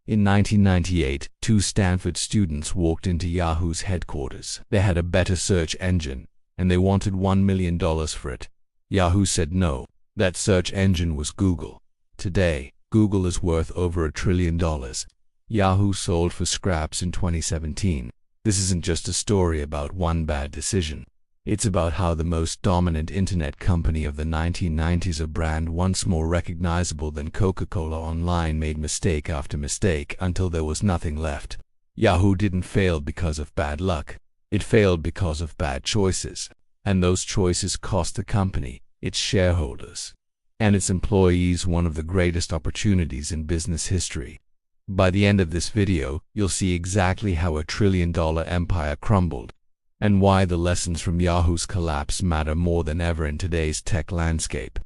In 1998, two Stanford students walked into Yahoo's headquarters. They had a better search engine, and they wanted $1 million for it. Yahoo said no. That search engine was Google. Today, Google is worth over $1 trillion. Yahoo sold for scraps in 2017. This isn't just a story about one bad decision. It's about how the most dominant internet company of the 1990s, a brand once more recognizable than Coca-Cola Online, made mistake after mistake until there was nothing left. Yahoo didn't fail because of bad luck. It failed because of bad choices. And those choices cost the company, its shareholders, and its employees one of the greatest opportunities in business history. By the end of this video, you'll see exactly how a trillion-dollar empire crumbled, and why the lessons from Yahoo's collapse matter more than ever in today's tech landscape.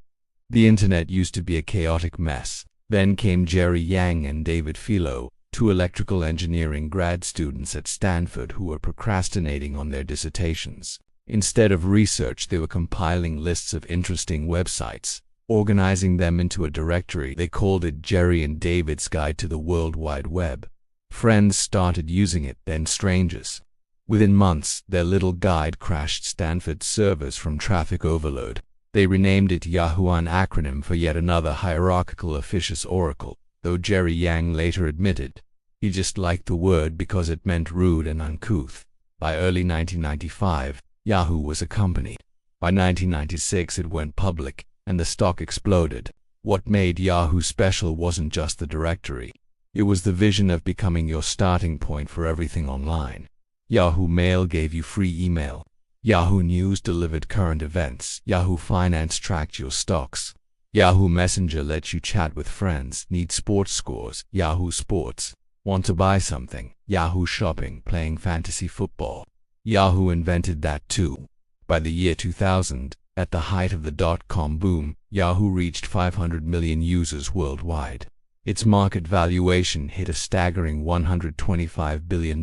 The internet used to be a chaotic mess. Then came Jerry Yang and David Filo, two electrical engineering grad students at Stanford who were procrastinating on their dissertations. Instead of research, they were compiling lists of interesting websites, organizing them into a directory. They called it Jerry and David's Guide to the World Wide Web. Friends started using it, then strangers. Within months, their little guide crashed Stanford's servers from traffic overload. They renamed it Yahoo, an acronym for yet another hierarchical officious oracle, though Jerry Yang later admitted he just liked the word because it meant rude and uncouth. By early 1995, Yahoo was a company. By 1996, it went public, and the stock exploded. What made Yahoo special wasn't just the directory. It was the vision of becoming your starting point for everything online. Yahoo Mail gave you free email. Yahoo News delivered current events. Yahoo Finance tracked your stocks. Yahoo Messenger lets you chat with friends. Need sports scores? Yahoo Sports. Want to buy something? Yahoo Shopping. Playing fantasy football? Yahoo invented that too. By the year 2000, at the height of the dot-com boom, Yahoo reached 500 million users worldwide. Its market valuation hit a staggering $125 billion.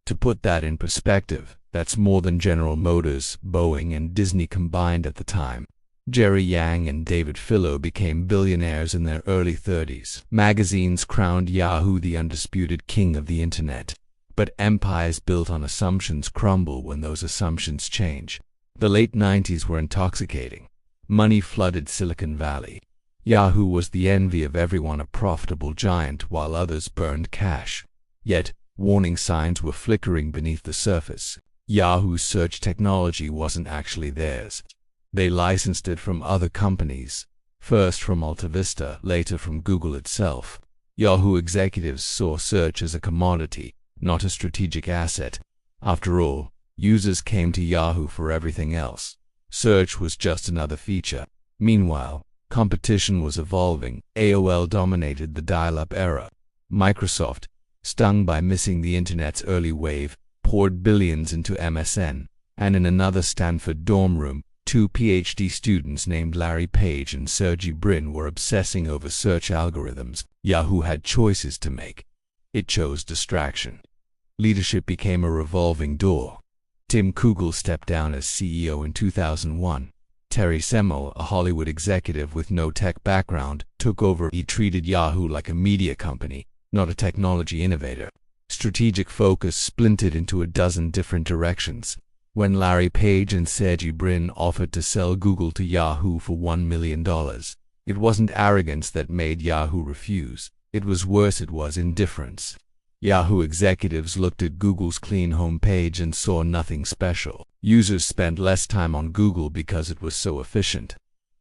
To put that in perspective, that's more than General Motors, Boeing, and Disney combined at the time. Jerry Yang and David Filo became billionaires in their early 30s. Magazines crowned Yahoo the undisputed king of the internet. But empires built on assumptions crumble when those assumptions change. The late 90s were intoxicating. Money flooded Silicon Valley. Yahoo was the envy of everyone, a profitable giant, while others burned cash. Yet, warning signs were flickering beneath the surface. Yahoo's search technology wasn't actually theirs. They licensed it from other companies, first from AltaVista, later from Google itself. Yahoo executives saw search as a commodity, not a strategic asset. After all, users came to Yahoo for everything else. Search was just another feature. Meanwhile, competition was evolving. AOL dominated the dial-up era. Microsoft, stung by missing the internet's early wave, poured billions into MSN. And in another Stanford dorm room, two PhD students named Larry Page and Sergey Brin were obsessing over search algorithms. Yahoo had choices to make. It chose distraction. Leadership became a revolving door. Tim Kugel stepped down as CEO in 2001. Terry Semel, a Hollywood executive with no tech background, took over. He treated Yahoo like a media company, not a technology innovator. Strategic focus splintered into a dozen different directions. When Larry Page and Sergey Brin offered to sell Google to Yahoo for $1 million, it wasn't arrogance that made Yahoo refuse. It was worse, it was indifference. Yahoo executives looked at Google's clean homepage and saw nothing special. Users spent less time on Google because it was so efficient.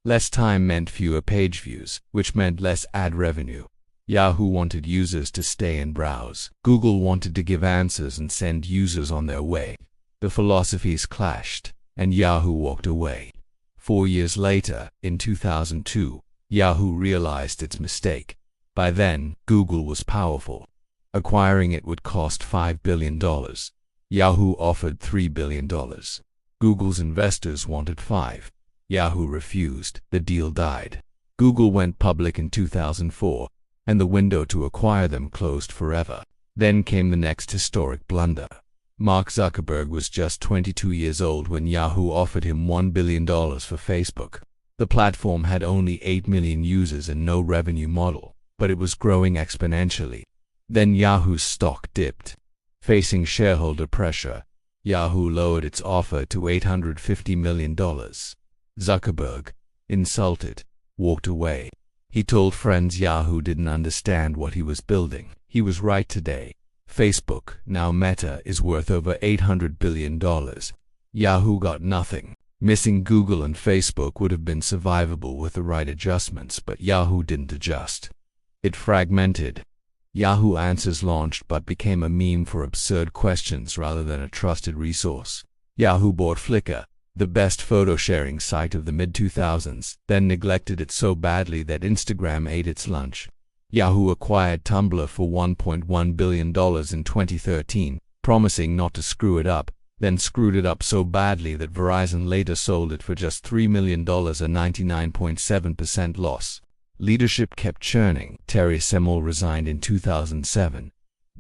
Less time meant fewer page views, which meant less ad revenue. Yahoo wanted users to stay and browse. Google wanted to give answers and send users on their way. The philosophies clashed, and Yahoo walked away. 4 years later, in 2002, Yahoo realized its mistake. By then, Google was powerful. Acquiring it would cost $5 billion. Yahoo offered $3 billion. Google's investors wanted $5 billion. Yahoo refused. The deal died. Google went public in 2004, and the window to acquire them closed forever. Then came the next historic blunder. Mark Zuckerberg was just 22 years old when Yahoo offered him $1 billion for Facebook. The platform had only 8 million users and no revenue model, but it was growing exponentially. Then Yahoo's stock dipped. Facing shareholder pressure, Yahoo lowered its offer to $850 million. Zuckerberg, insulted, walked away. He told friends Yahoo didn't understand what he was building. He was right today. Facebook, now Meta, is worth over $800 billion. Yahoo got nothing. Missing Google and Facebook would have been survivable with the right adjustments, but Yahoo didn't adjust. It fragmented. Yahoo Answers launched but became a meme for absurd questions rather than a trusted resource. Yahoo bought Flickr, the best photo-sharing site of the mid-2000s, then neglected it so badly that Instagram ate its lunch. Yahoo acquired Tumblr for $1.1 billion in 2013, promising not to screw it up, then screwed it up so badly that Verizon later sold it for just $3 million, a 99.7% loss. Leadership kept churning. Terry Semel resigned in 2007.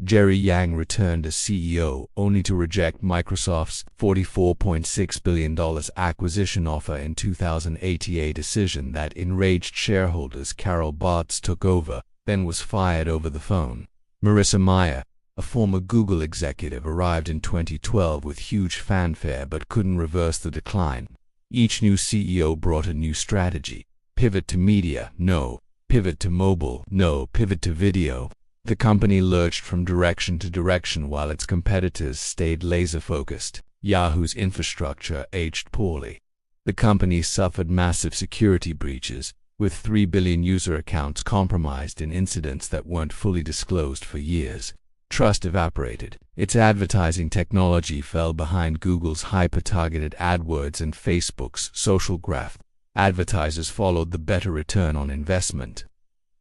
Jerry Yang returned as CEO, only to reject Microsoft's $44.6 billion acquisition offer in 2008, a decision that enraged shareholders. Carol Bartz took over, then was fired over the phone. Marissa Mayer, a former Google executive, arrived in 2012 with huge fanfare but couldn't reverse the decline. Each new CEO brought a new strategy. Pivot to media, no. Pivot to mobile, no. Pivot to video. The company lurched from direction to direction while its competitors stayed laser-focused. Yahoo's infrastructure aged poorly. The company suffered massive security breaches, with 3 billion user accounts compromised in incidents that weren't fully disclosed for years. Trust evaporated. Its advertising technology fell behind Google's hyper-targeted AdWords and Facebook's social graph. Advertisers followed the better return on investment.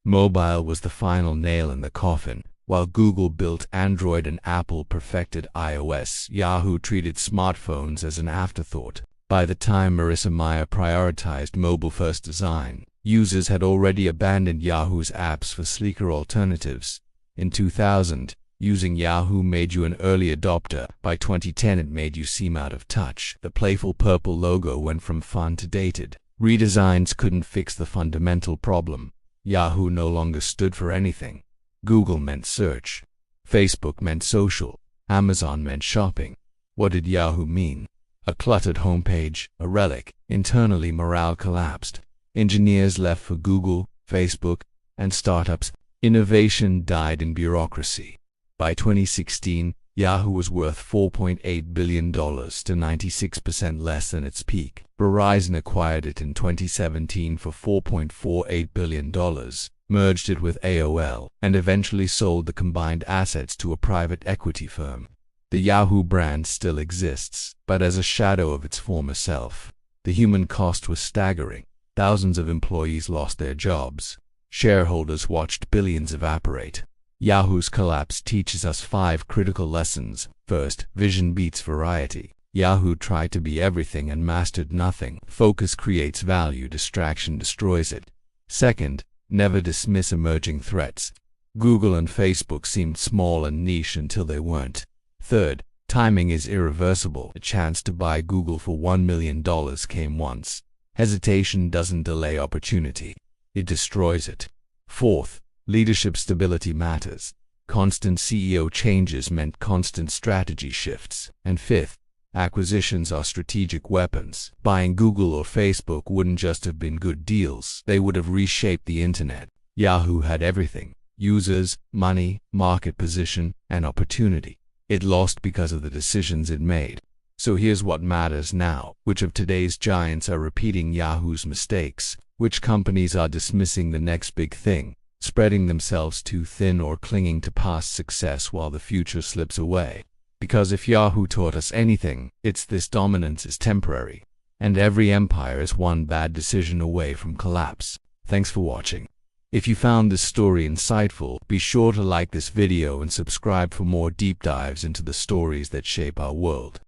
Mobile was the final nail in the coffin. While Google built Android and Apple perfected iOS, Yahoo treated smartphones as an afterthought. By the time Marissa Mayer prioritized mobile-first design, users had already abandoned Yahoo's apps for sleeker alternatives. In 2000, using Yahoo made you an early adopter. By 2010, it made you seem out of touch. The playful purple logo went from fun to dated. Redesigns couldn't fix the fundamental problem. Yahoo no longer stood for anything. Google meant search. Facebook meant social. Amazon meant shopping. What did Yahoo mean? A cluttered homepage, a relic. Internally, morale collapsed. Engineers left for Google, Facebook, and startups. Innovation died in bureaucracy. By 2016, Yahoo was worth $4.8 billion, to 96% less than its peak. Verizon acquired it in 2017 for $4.48 billion, merged it with AOL, and eventually sold the combined assets to a private equity firm. The Yahoo brand still exists, but as a shadow of its former self. The human cost was staggering. Thousands of employees lost their jobs. Shareholders watched billions evaporate. Yahoo's collapse teaches us 5 critical lessons. First, vision beats variety. Yahoo tried to be everything and mastered nothing. Focus creates value, distraction destroys it. Second, never dismiss emerging threats. Google and Facebook seemed small and niche until they weren't. Third, timing is irreversible. A chance to buy Google for $1 million came once. Hesitation doesn't delay opportunity. It destroys it. Fourth, leadership stability matters. Constant CEO changes meant constant strategy shifts. And fifth, acquisitions are strategic weapons. Buying Google or Facebook wouldn't just have been good deals. They would have reshaped the internet. Yahoo had everything: users, money, market position, and opportunity. It lost because of the decisions it made. So here's what matters now. Which of today's giants are repeating Yahoo's mistakes? Which companies are dismissing the next big thing, spreading themselves too thin, or clinging to past success while the future slips away? Because if Yahoo taught us anything, it's this: dominance is temporary, and every empire is one bad decision away from collapse. Thanks for watching. If you found this story insightful, be sure to like this video and subscribe for more deep dives into the stories that shape our world.